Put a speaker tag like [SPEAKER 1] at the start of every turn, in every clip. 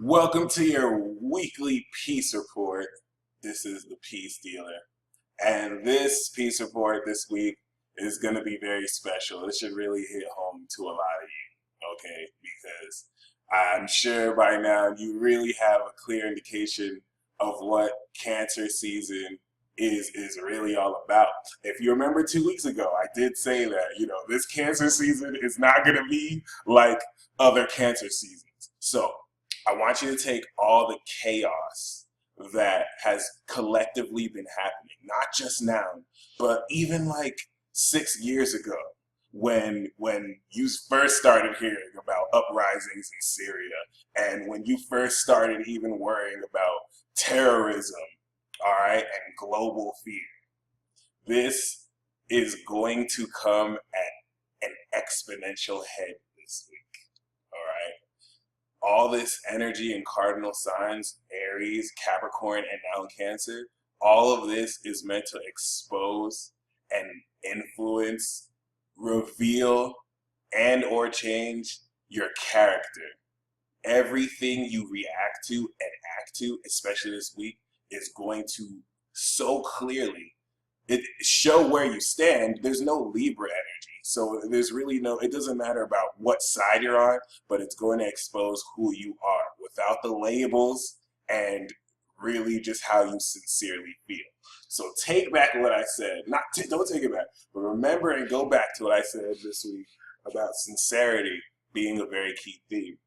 [SPEAKER 1] Welcome to your weekly peace report. This is the Peace Dealer. And this peace report this week is going to be very special. It should really hit home to a lot of you, okay? Because I'm sure by now you really have a clear indication of what cancer season is really all about. If you remember 2 weeks ago, I did say that, this cancer season is not going to be like other cancer seasons. So I want you to take all the chaos that has collectively been happening, not just now, but even like 6 years ago when you first started hearing about uprisings in Syria and when you first started even worrying about terrorism, all right, and global fear. This is going to come at an exponential head this week, all right? All this energy in cardinal signs, Aries, Capricorn, and now Cancer, all of this is meant to expose and influence, reveal, and or change your character. Everything you react to and act to, especially this week, is going to so clearly show where you stand. There's no Libra energy. So there's really it doesn't matter about what side you're on, but it's going to expose who you are without the labels and really just how you sincerely feel. So take back what I said. Don't take it back, but remember and go back to what I said this week about sincerity being a very key theme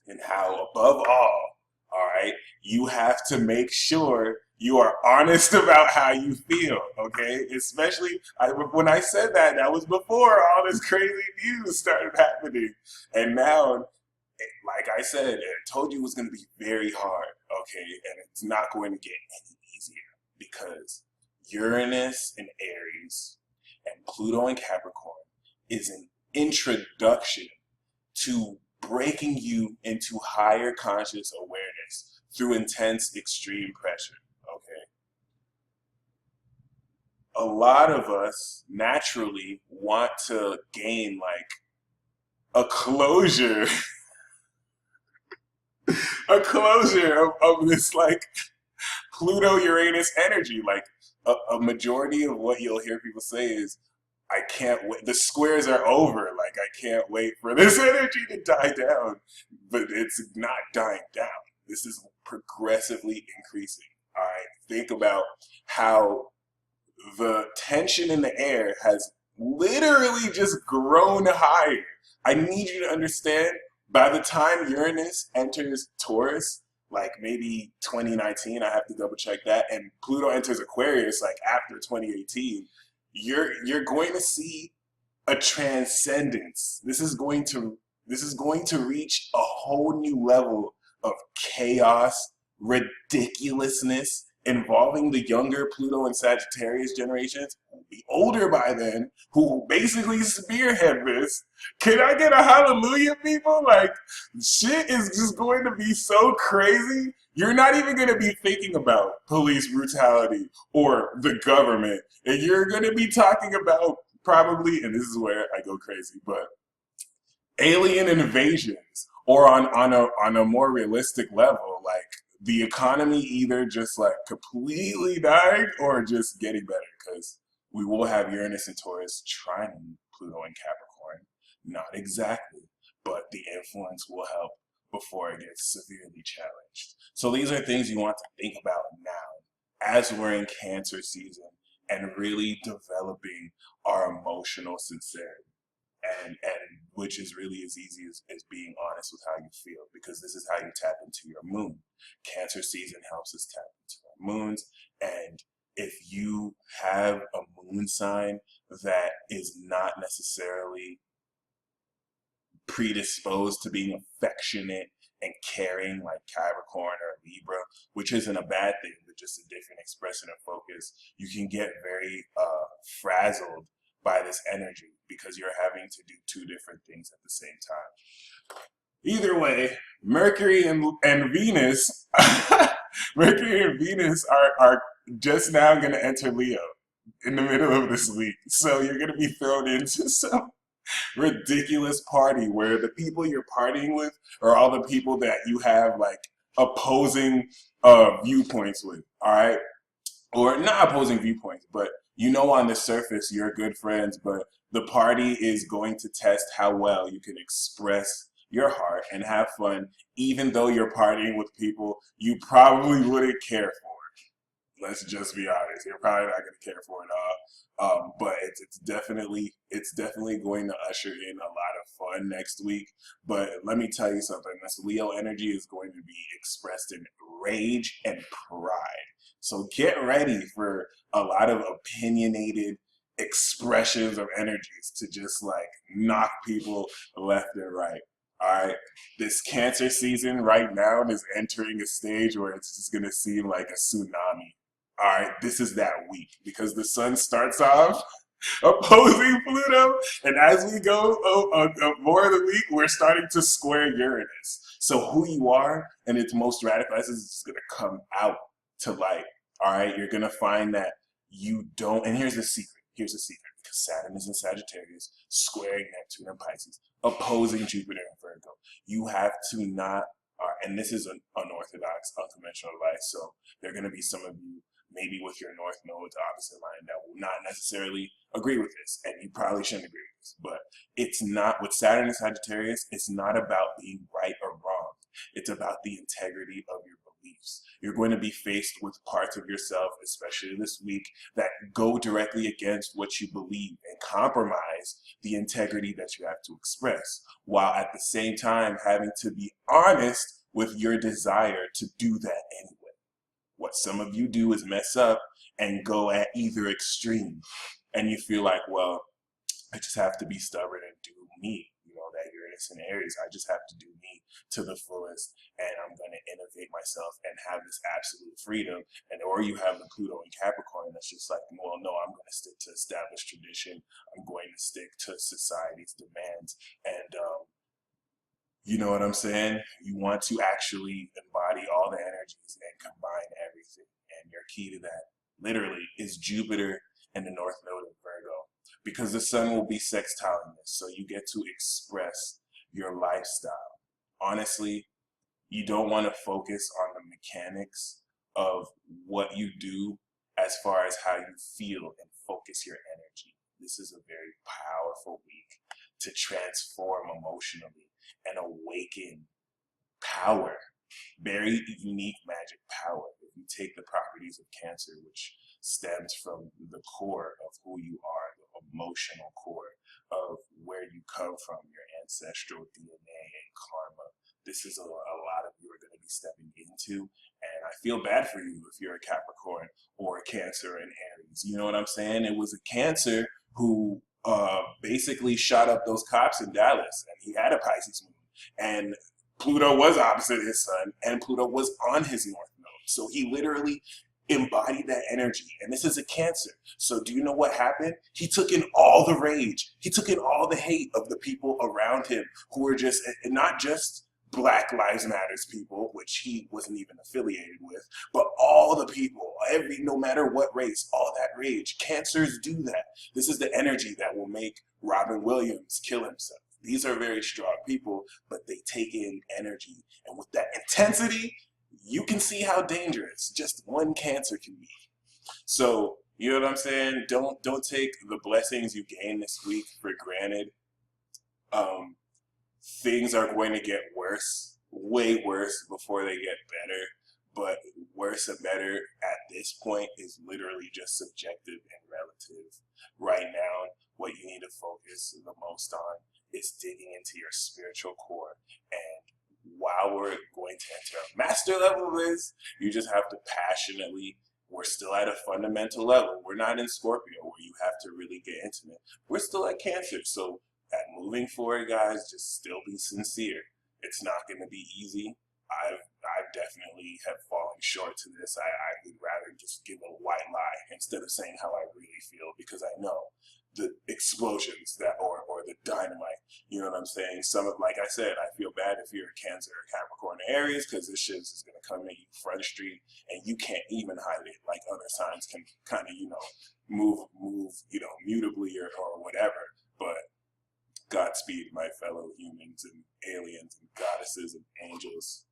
[SPEAKER 1] and how above all right, you have to make sure you are honest about how you feel, okay? Especially when I said that, that was before all this crazy news started happening. And now, like I said, I told you it was going to be very hard, okay? And it's not going to get any easier because Uranus in Aries and Pluto in Capricorn is an introduction to breaking you into higher conscious awareness through intense extreme pressure, okay? A lot of us naturally want to gain like a closure, a closure of this like Pluto-Uranus energy. Like a majority of what you'll hear people say is, I can't wait. The squares are over. Like, I can't wait for this energy to die down. But it's not dying down. This is progressively increasing. All right. Think about how the tension in the air has literally just grown higher. I need you to understand by the time Uranus enters Taurus, like maybe 2019, I have to double check that, and Pluto enters Aquarius like after 2018, you're going to see a transcendence. This is going to reach a whole new level of chaos, ridiculousness involving the younger Pluto and Sagittarius generations who will be older by then, who will basically spearhead this. Can I get a hallelujah, people? Like, shit is just going to be so crazy. You're not even going to be thinking about police brutality or the government. And you're going to be talking about probably, and this is where I go crazy, but alien invasions, or on a more realistic level, like the economy either just like completely dying or just getting better, because we will have Uranus and Taurus trining Pluto and Capricorn. Not exactly, but the influence will help before it gets severely challenged. So these are things you want to think about now as we're in Cancer season and really developing our emotional sincerity. And which is really as easy as being honest with how you feel, because this is how you tap into your moon. Cancer season helps us tap into our moons, and if you have a moon sign that is not necessarily predisposed to being affectionate and caring like Capricorn or Libra, which isn't a bad thing, but just a different expression of focus, you can get very frazzled by this energy because you're having to do two different things at the same time. Either way, Mercury and Venus, Mercury and Venus are just now going to enter Leo in the middle of this week. So you're going to be thrown into ridiculous party where the people you're partying with are all the people that you have like opposing viewpoints with, all right? Or not opposing viewpoints, but you know on the surface you're good friends, but the party is going to test how well you can express your heart and have fun, even though you're partying with people you probably wouldn't care for. Let's just be honest. You're probably not going to care for it all. But it's definitely going to usher in a lot of fun next week. But let me tell you something. This Leo energy is going to be expressed in rage and pride. So get ready for a lot of opinionated expressions of energies to just like knock people left and right. All right, this Cancer season right now is entering a stage where it's just gonna seem like a tsunami. All right, this is that week because the sun starts off opposing Pluto, and as we go more of the week, we're starting to square Uranus. So who you are and its most radical essence is just gonna come out to light. All right, you're gonna find that you don't. And here's the secret. Here's the secret. Because Saturn is in Sagittarius, squaring Neptune and Pisces, opposing Jupiter and Virgo. You have to not. And this is an unorthodox, unconventional advice. So there are going to be some of you, maybe with your North Node opposite line, that will not necessarily agree with this, and you probably shouldn't agree with this. But it's not with Saturn and Sagittarius. It's not about being right or wrong. It's about the integrity of your beliefs. You're going to be faced with parts of yourself, especially this week, that go directly against what you believe and compromise the integrity that you have to express, while at the same time having to be honest with your desire to do that anyway. What some of you do is mess up and go at either extreme, and you feel like, well, I just have to be stubborn and do me. You know, that Uranus and Aries, I just have to do me to the fullest, and I'm going to innovate myself and have this absolute freedom. And or you have the Pluto in Capricorn that's just like, well, no, I'm going to stick to established tradition. I'm going to stick to society's demands. And you know what I'm saying? You want to actually embody all the energies and combine everything. And your key to that, literally, is Jupiter and the North Node of Virgo. Because the sun will be sextiling this, so you get to express your lifestyle. Honestly, you don't want to focus on the mechanics of what you do as far as how you feel and focus your energy. This is a very powerful week to transform emotionally and awaken power, very unique magic power. If you take the properties of Cancer, which stems from the core of who you are, the emotional core of where you come from, your ancestral DNA and karma, this is a lot of you are going to be stepping into. And I feel bad for you if you're a Capricorn or a Cancer and Aries. You know what I'm saying? It was a Cancer who basically shot up those cops in Dallas, and he had a Pisces moon. And Pluto was opposite his sun, and Pluto was on his North Node. So he literally embodied that energy. And this is a Cancer. So do you know what happened? He took in all the rage. He took in all the hate of the people around him who were just, not just Black Lives Matters people, which he wasn't even affiliated with, but all the people, no matter what race, all that rage. Cancers do that. This is the energy that will make Robin Williams kill himself. These are very strong people, but they take in energy. And with that intensity, you can see how dangerous just one Cancer can be. So, you know what I'm saying? Don't take the blessings you gain this week for granted. Things are going to get worse, way worse, before they get better. But worse and better at this point is literally just subjective and relative. Right now, what you need to focus the most on is digging into your spiritual core. And while we're going to enter a master level of this, you just have to passionately, we're still at a fundamental level. We're not in Scorpio where you have to really get intimate. We're still at Cancer. So at moving forward, guys, just still be sincere. It's not going to be easy. I definitely have fallen short to this. I would rather just give a white lie instead of saying how I really feel, because I know the explosions that or the dynamite. You know what I'm saying? Some of, like I said, I feel bad if you're a Cancer or Capricorn or Aries, because this shit is going to come at you front street and you can't even hide it like other signs can kind of, move, mutably or whatever. But Godspeed, my fellow humans and aliens and goddesses and angels.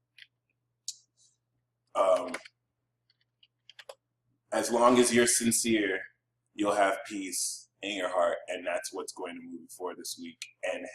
[SPEAKER 1] As long as you're sincere, you'll have peace in your heart, and that's what's going to move you forward this week. And